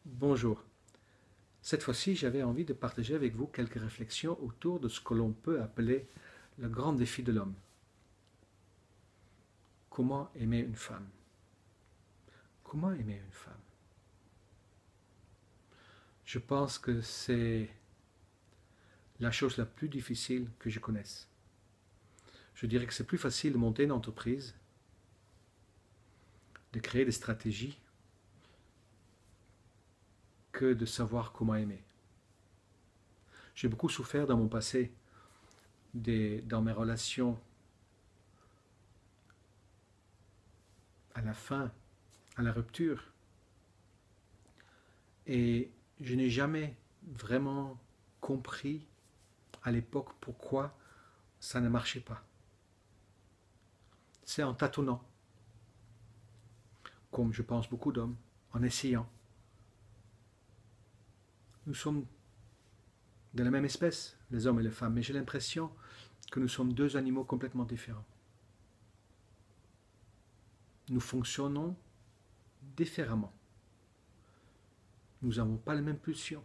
Bonjour. Cette fois-ci, j'avais envie de partager avec vous quelques réflexions autour de ce que l'on peut appeler le grand défi de l'homme. Comment aimer une femme? Comment aimer une femme? Je pense que c'est la chose la plus difficile que je connaisse. Je dirais que c'est plus facile de monter une entreprise, de créer des stratégies, que de savoir comment aimer. J'ai beaucoup souffert dans mon passé, dans mes relations à la fin, à la rupture, et je n'ai jamais vraiment compris à l'époque pourquoi ça ne marchait pas. C'est en tâtonnant, comme je pense beaucoup d'hommes, en essayant. Nous sommes de la même espèce, les hommes et les femmes, mais j'ai l'impression que nous sommes deux animaux complètement différents. Nous fonctionnons différemment. Nous n'avons pas les mêmes pulsions,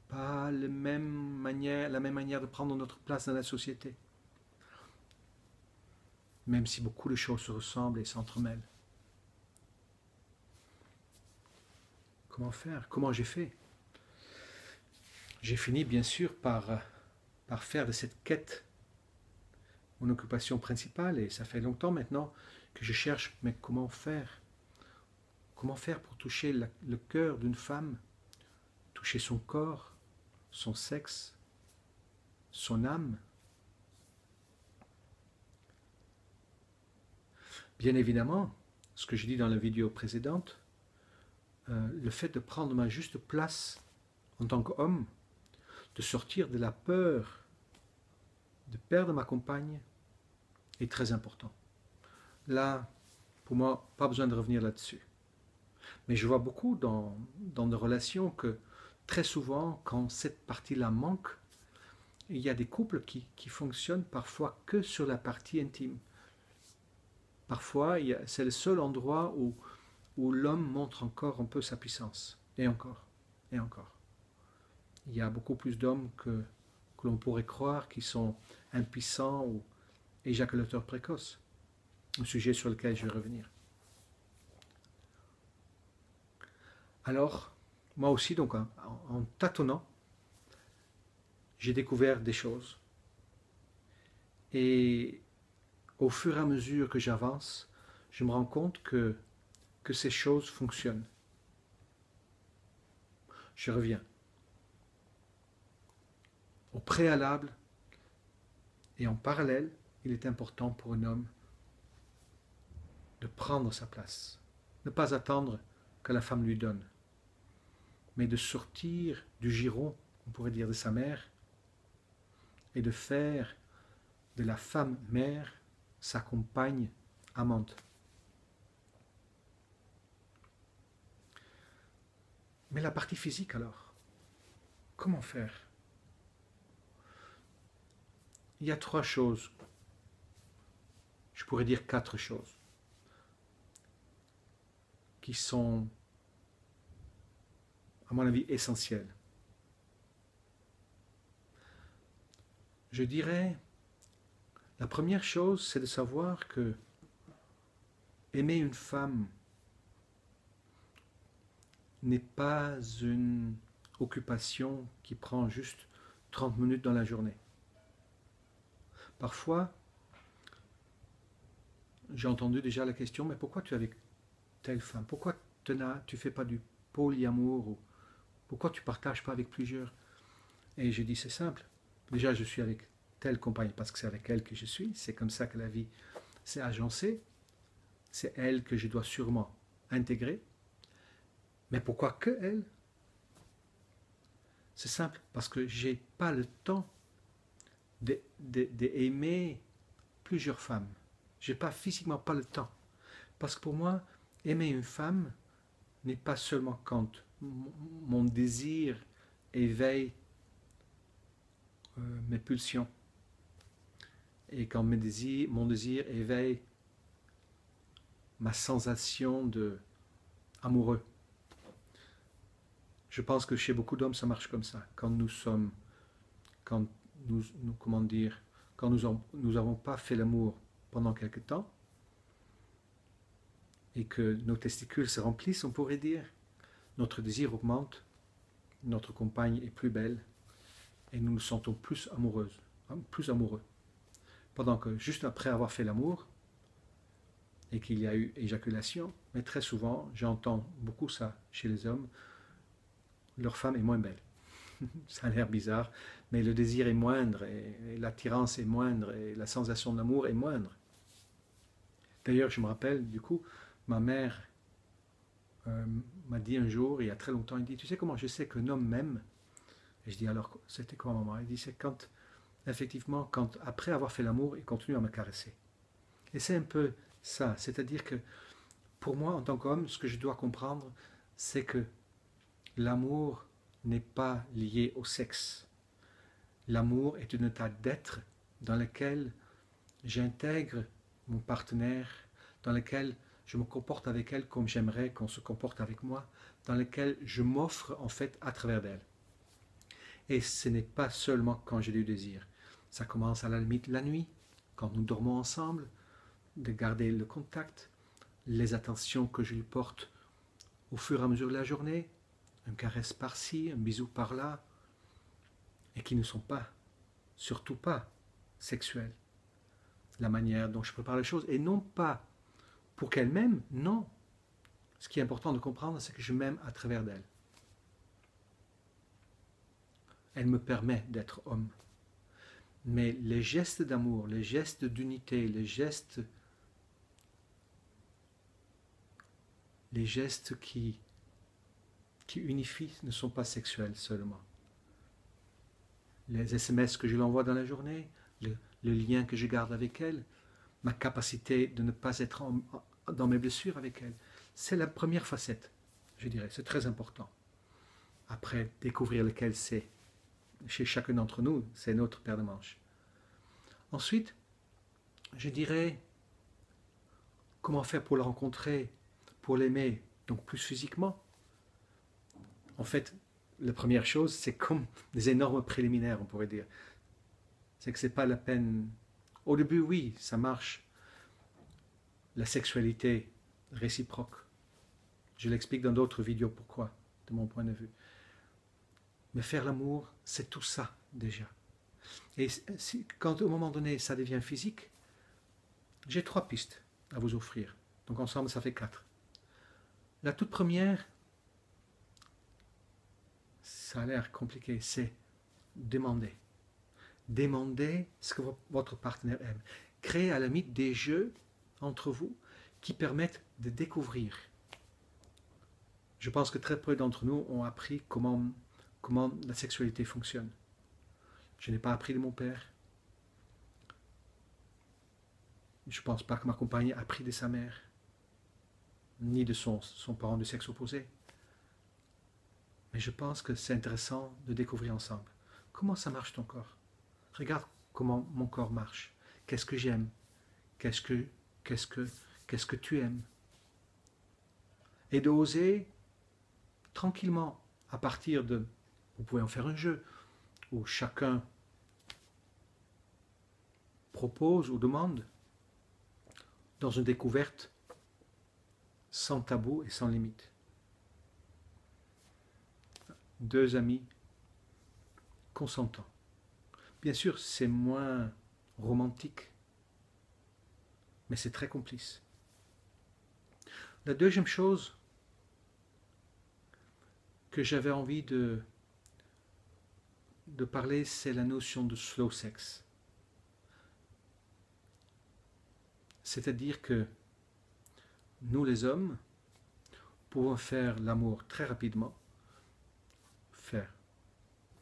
pas la même manière de prendre notre place dans la société, même si beaucoup de choses se ressemblent et s'entremêlent. Comment faire? Comment j'ai fait? J'ai fini bien sûr par faire de cette quête mon occupation principale, et ça fait longtemps maintenant que je cherche, mais comment faire? Comment faire pour toucher le cœur d'une femme, toucher son corps, son sexe, son âme? Bien évidemment, ce que je dis dans la vidéo précédente, le fait de prendre ma juste place en tant qu'homme, de sortir de la peur de perdre ma compagne, est très important. Là, pour moi, pas besoin de revenir là-dessus. Mais je vois beaucoup dans des relations que très souvent, quand cette partie-là manque, il y a des couples qui fonctionnent parfois que sur la partie intime. Parfois, c'est le seul endroit où l'homme montre encore un peu sa puissance. Et encore, et encore. Il y a beaucoup plus d'hommes que l'on pourrait croire qui sont impuissants ou éjaculateurs précoces. Un sujet sur lequel je vais revenir. Alors, moi aussi, donc, en tâtonnant, j'ai découvert des choses. Et au fur et à mesure que j'avance, je me rends compte que ces choses fonctionnent. Je reviens. Au préalable et en parallèle, il est important pour un homme de prendre sa place. Ne pas attendre que la femme lui donne, mais de sortir du giron, on pourrait dire, de sa mère, et de faire de la femme mère sa compagne amante. Mais la partie physique alors, comment faire? Il y a trois choses, je pourrais dire quatre choses, qui sont, à mon avis, essentielles. Je dirais, la première chose, c'est de savoir que aimer une femme n'est pas une occupation qui prend juste 30 minutes dans la journée. Parfois, j'ai entendu déjà la question, mais pourquoi tu es avec telle femme? Pourquoi tu ne fais pas du polyamour? Ou pourquoi tu ne partages pas avec plusieurs? Et j'ai dit, c'est simple. Déjà, je suis avec telle compagne parce que c'est avec elle que je suis. C'est comme ça que la vie s'est agencée. C'est elle que je dois sûrement intégrer. Mais pourquoi que elle? C'est simple, parce que je n'ai pas le temps d'aimer plusieurs femmes. Je n'ai pas physiquement pas le temps. Parce que pour moi, aimer une femme n'est pas seulement quand mon désir éveille mes pulsions et quand mon désir éveille ma sensation de amoureux. Je pense que chez beaucoup d'hommes, ça marche comme ça. Quand nous sommes, quand comment dire, quand nous n'avons pas fait l'amour pendant quelque temps, et que nos testicules se remplissent, on pourrait dire, notre désir augmente, notre compagne est plus belle, et nous nous sentons plus amoureuses, plus amoureux. Pendant que juste après avoir fait l'amour, et qu'il y a eu éjaculation, mais très souvent, j'entends beaucoup ça chez les hommes, leur femme est moins belle. Ça a l'air bizarre, mais le désir est moindre, et l'attirance est moindre, et la sensation d'amour est moindre. D'ailleurs, je me rappelle, du coup, ma mère m'a dit un jour, il y a très longtemps, elle dit, tu sais comment je sais qu'un homme m'aime? Et je dis, alors, c'était quoi, maman? Elle dit, c'est quand, effectivement, quand, après avoir fait l'amour, il continue à me caresser. Et c'est un peu ça, c'est-à-dire que, pour moi, en tant qu'homme, ce que je dois comprendre, c'est que l'amour n'est pas lié au sexe. L'amour est un état d'être dans lequel j'intègre mon partenaire, dans lequel je me comporte avec elle comme j'aimerais qu'on se comporte avec moi, dans lequel je m'offre en fait à travers d'elle. Et ce n'est pas seulement quand j'ai du désir. Ça commence à la limite la nuit, quand nous dormons ensemble, de garder le contact, les attentions que je lui porte au fur et à mesure de la journée, une caresse par-ci, un bisou par-là, et qui ne sont pas, surtout pas, sexuels. La manière dont je prépare les choses, et non pas pour qu'elle m'aime, non. Ce qui est important de comprendre, c'est que je m'aime à travers d'elle. Elle me permet d'être homme. Mais les gestes d'amour, les gestes d'unité, les gestes qui unifient ne sont pas sexuels seulement. Les SMS que je lui envoie dans la journée, le lien que je garde avec elle, ma capacité de ne pas être dans mes blessures avec elle, c'est la première facette, je dirais, c'est très important. Après, découvrir lequel c'est, chez chacun d'entre nous, c'est notre paire de manches. Ensuite, je dirais, comment faire pour la rencontrer, pour l'aimer, donc plus physiquement. En fait, la première chose, c'est comme des énormes préliminaires, on pourrait dire. C'est que c'est pas la peine. Au début, oui, ça marche. La sexualité réciproque. Je l'explique dans d'autres vidéos pourquoi, de mon point de vue. Mais faire l'amour, c'est tout ça déjà. Et quand au moment donné ça devient physique, j'ai 3 pistes à vous offrir. Donc ensemble, ça fait 4. La toute première, ça a l'air compliqué, c'est demander. Demandez ce que votre partenaire aime. Créez à la limite des jeux entre vous qui permettent de découvrir. Je pense que très peu d'entre nous ont appris comment la sexualité fonctionne. Je n'ai pas appris de mon père. Je ne pense pas que ma compagne a appris de sa mère, ni de son parent du sexe opposé. Mais je pense que c'est intéressant de découvrir ensemble. Comment ça marche ton corps? Regarde comment mon corps marche. Qu'est-ce que j'aime? Qu'est-ce que tu aimes? Et d'oser tranquillement, à partir de... Vous pouvez en faire un jeu, où chacun propose ou demande, dans une découverte sans tabou et sans limite. 2 amis consentants. Bien sûr, c'est moins romantique, mais c'est très complice. La deuxième chose que j'avais envie de parler, c'est la notion de slow sex. C'est-à-dire que nous, les hommes, pouvons faire l'amour très rapidement, faire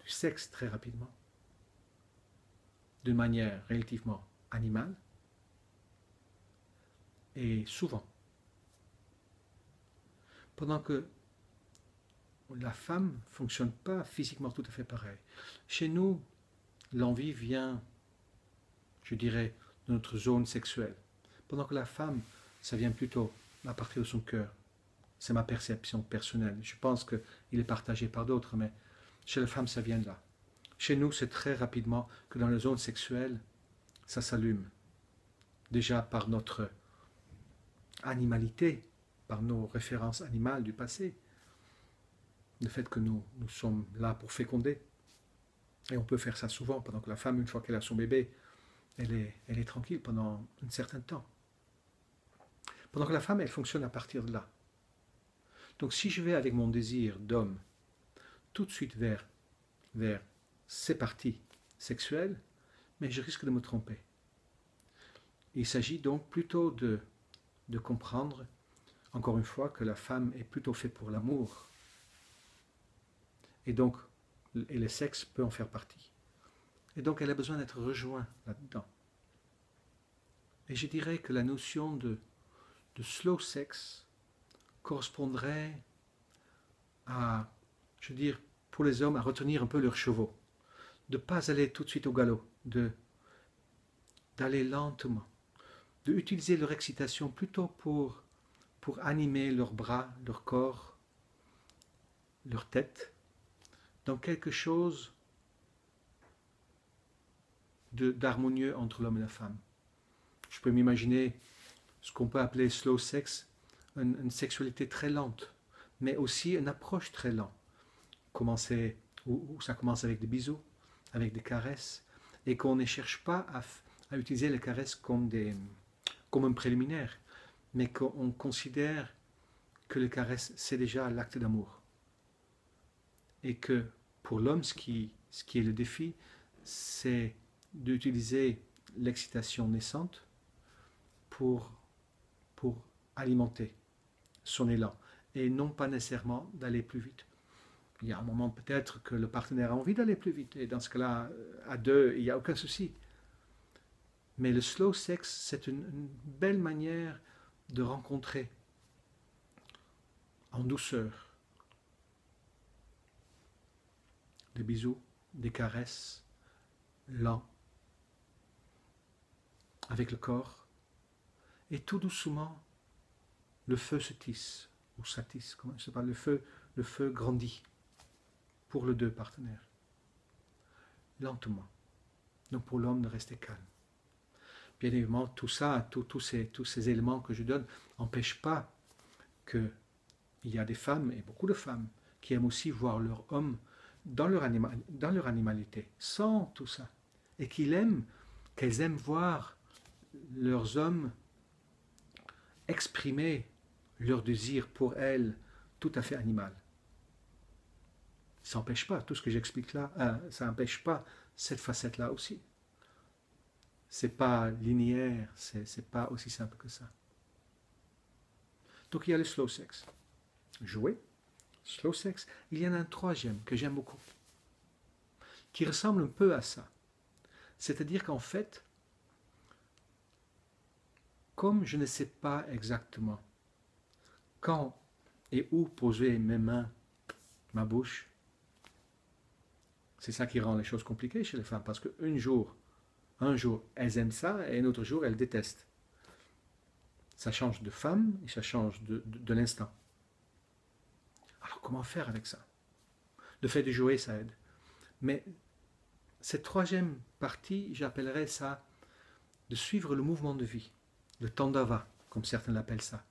du sexe très rapidement, d'une manière relativement animale, et souvent. Pendant que la femme ne fonctionne pas physiquement tout à fait pareil. Chez nous, l'envie vient, je dirais, de notre zone sexuelle. Pendant que la femme, ça vient plutôt à partir de son cœur. C'est ma perception personnelle. Je pense qu'il est partagé par d'autres, mais chez la femme, ça vient de là. Chez nous, c'est très rapidement que dans la zone sexuelle, ça s'allume. Déjà par notre animalité, par nos références animales du passé. Le fait que nous sommes là pour féconder. Et on peut faire ça souvent, pendant que la femme, une fois qu'elle a son bébé, elle est tranquille pendant un certain temps. Pendant que la femme, elle fonctionne à partir de là. Donc si je vais avec mon désir d'homme tout de suite vers ces parties sexuelles, mais je risque de me tromper. Il s'agit donc plutôt de comprendre, encore une fois, que la femme est plutôt faite pour l'amour. Et donc, et le sexe peut en faire partie. Et donc, elle a besoin d'être rejointe là-dedans. Et je dirais que la notion de slow sex correspondrait à, je veux dire, pour les hommes, à retenir un peu leurs chevaux. De ne pas aller tout de suite au galop, d'aller lentement, d'utiliser leur excitation plutôt pour animer leurs bras, leur corps, leur tête, dans quelque chose d'harmonieux entre l'homme et la femme. Je peux m'imaginer ce qu'on peut appeler slow sex, une sexualité très lente, mais aussi une approche très lente. Où ça commence avec des bisous, avec des caresses, et qu'on ne cherche pas à utiliser les caresses comme un préliminaire, mais qu'on considère que les caresses, c'est déjà l'acte d'amour. Et que pour l'homme, ce qui est le défi, c'est d'utiliser l'excitation naissante pour alimenter son élan, et non pas nécessairement d'aller plus vite. Il y a un moment peut-être que le partenaire a envie d'aller plus vite, et dans ce cas-là, à deux, il n'y a aucun souci. Mais le slow sex, c'est une belle manière de rencontrer en douceur des bisous, des caresses, lents, avec le corps, et tout doucement, le feu se tisse, ou s'attisse, comment je sais pas, le feu grandit pour les deux partenaires, lentement. Donc pour l'homme de rester calme. Bien évidemment, tout ça, tous ces éléments que je donne n'empêchent pas qu'il y a des femmes, et beaucoup de femmes, qui aiment aussi voir leur homme dans leur animalité, sans tout ça. Et qu'elles aiment voir leurs hommes exprimer leur désir pour elles tout à fait animal. Ça n'empêche pas, tout ce que j'explique là, ça n'empêche pas cette facette-là aussi. C'est pas linéaire, c'est pas aussi simple que ça. Donc il y a le slow sex. Jouer, slow sex. Il y en a un troisième que j'aime beaucoup, qui ressemble un peu à ça. C'est-à-dire qu'en fait, comme je ne sais pas exactement quand et où poser mes mains, ma bouche, c'est ça qui rend les choses compliquées chez les femmes, parce qu'un jour, elles aiment ça, et un autre jour, elles détestent. Ça change de femme, et ça change de l'instant. Alors, comment faire avec ça? Le fait de jouer, ça aide. Mais cette troisième partie, j'appellerais ça de suivre le mouvement de vie, le tandava, comme certains l'appellent ça.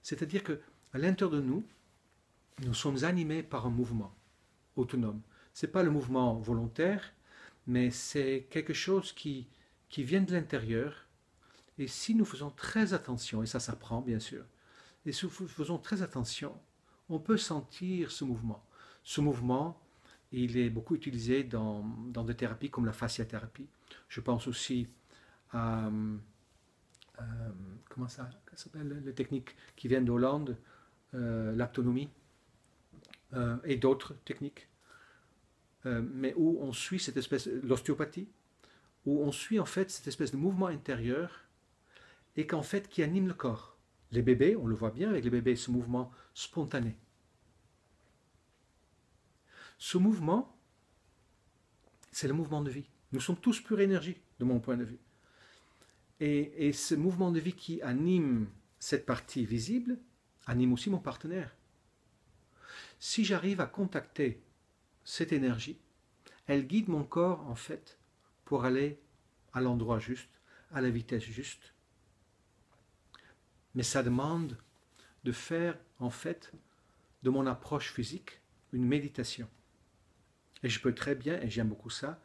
C'est-à-dire qu'à l'intérieur de nous, nous sommes animés par un mouvement autonome. Ce n'est pas le mouvement volontaire, mais c'est quelque chose qui vient de l'intérieur. Et si nous faisons très attention, et ça s'apprend bien sûr, et si nous faisons très attention, on peut sentir ce mouvement. Ce mouvement, il est beaucoup utilisé dans des thérapies comme la fasciathérapie. Je pense aussi à comment ça s'appelle, les techniques qui viennent d'Hollande, l'aptonomie et d'autres techniques, mais où on suit cette espèce, l'ostéopathie, où on suit en fait cette espèce de mouvement intérieur et qu'en fait qui anime le corps. Les bébés, on le voit bien avec les bébés, ce mouvement spontané. Ce mouvement, c'est le mouvement de vie. Nous sommes tous pure énergie, de mon point de vue. Et ce mouvement de vie qui anime cette partie visible anime aussi mon partenaire. Si j'arrive à contacter cette énergie, elle guide mon corps en fait pour aller à l'endroit juste, à la vitesse juste. Mais ça demande de faire en fait de mon approche physique une méditation. Et je peux très bien, et j'aime beaucoup ça,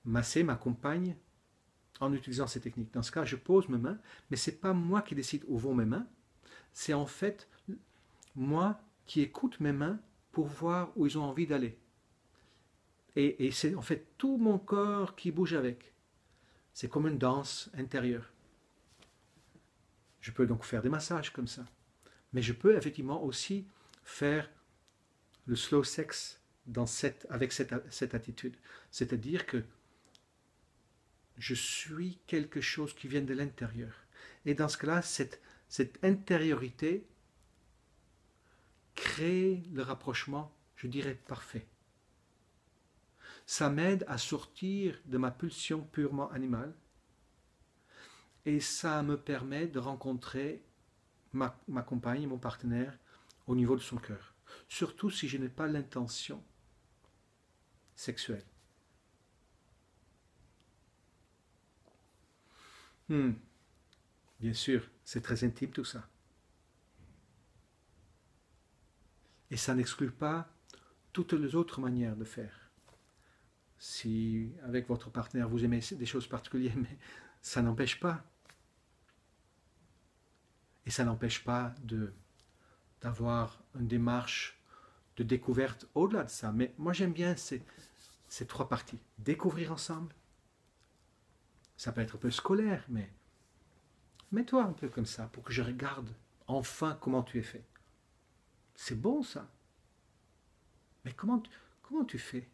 masser ma compagne en utilisant ces techniques. Dans ce cas, je pose mes mains, mais ce n'est pas moi qui décide où vont mes mains, c'est en fait moi qui écoute mes mains pour voir où ils ont envie d'aller. Et c'est en fait tout mon corps qui bouge avec. C'est comme une danse intérieure. Je peux donc faire des massages comme ça. Mais je peux effectivement aussi faire le slow sex avec cette attitude. C'est-à-dire que je suis quelque chose qui vient de l'intérieur. Et dans ce cas-là, cette intériorité crée le rapprochement, je dirais, parfait. Ça m'aide à sortir de ma pulsion purement animale et ça me permet de rencontrer ma compagne, mon partenaire, au niveau de son cœur. Surtout si je n'ai pas l'intention sexuelle. Bien sûr, c'est très intime tout ça. Et ça n'exclut pas toutes les autres manières de faire. Si avec votre partenaire vous aimez des choses particulières, mais ça n'empêche pas. Et ça n'empêche pas d'avoir une démarche de découverte au-delà de ça. Mais moi j'aime bien ces trois parties. Découvrir ensemble. Ça peut être un peu scolaire, mais mets-toi un peu comme ça pour que je regarde enfin comment tu es fait. C'est bon ça. Mais comment tu fais?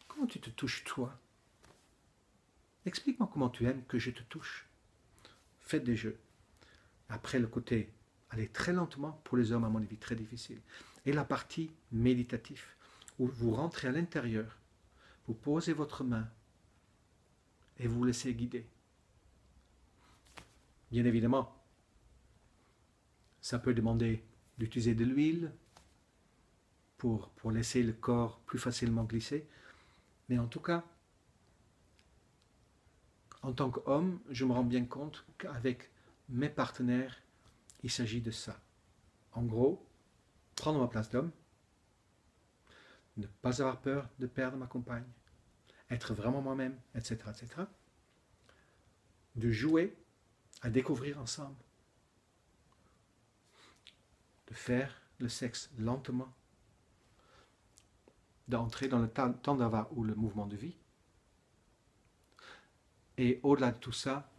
Comment tu te touches toi? Explique-moi comment tu aimes que je te touche. Faites des jeux. Après le côté, aller très lentement, pour les hommes à mon avis très difficile. Et la partie méditative, où vous rentrez à l'intérieur, vous posez votre main et vous laissez guider. Bien évidemment, ça peut demander d'utiliser de l'huile pour laisser le corps plus facilement glisser. Mais en tout cas, en tant qu'homme, je me rends bien compte qu'avec mes partenaires, il s'agit de ça. En gros, prendre ma place d'homme, ne pas avoir peur de perdre ma compagne, être vraiment moi-même, etc., etc. De jouer, à découvrir ensemble, de faire le sexe lentement, d'entrer dans le tandava ou le mouvement de vie, et au-delà de tout ça,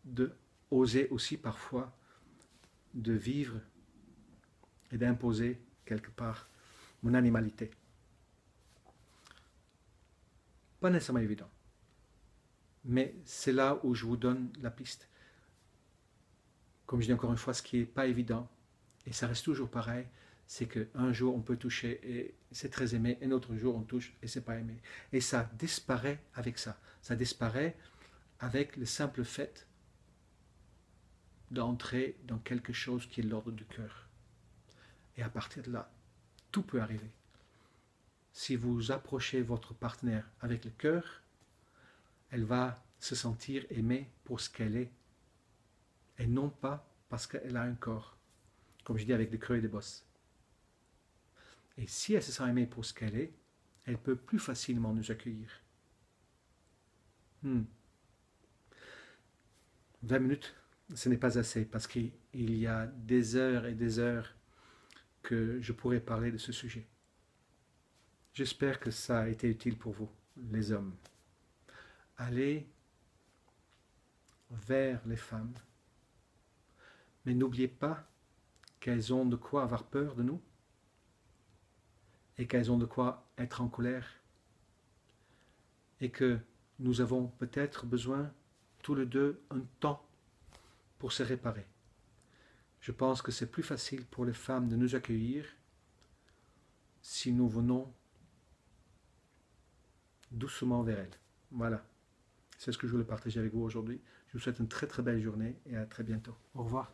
de oser aussi parfois de vivre et d'imposer quelque part mon animalité. Pas nécessairement évident, mais c'est là où je vous donne la piste. Comme je dis encore une fois, ce qui n'est pas évident, et ça reste toujours pareil, c'est qu'un jour on peut toucher et c'est très aimé, et un autre jour on touche et c'est pas aimé. Et ça disparaît avec ça. Ça disparaît avec le simple fait d'entrer dans quelque chose qui est l'ordre du cœur. Et à partir de là, tout peut arriver. Si vous approchez votre partenaire avec le cœur, elle va se sentir aimée pour ce qu'elle est, et non pas parce qu'elle a un corps, comme je dis avec des creux et des bosses. Et si elle se sent aimée pour ce qu'elle est, elle peut plus facilement nous accueillir. 20 minutes, ce n'est pas assez, parce qu'il y a des heures et des heures que je pourrais parler de ce sujet. J'espère que ça a été utile pour vous, les hommes. Allez vers les femmes, mais n'oubliez pas qu'elles ont de quoi avoir peur de nous et qu'elles ont de quoi être en colère et que nous avons peut-être besoin tous les deux un temps pour se réparer. Je pense que c'est plus facile pour les femmes de nous accueillir si nous venons doucement vers elles. Voilà, c'est ce que je voulais partager avec vous aujourd'hui. Je vous souhaite une très très belle journée et à très bientôt. Au revoir.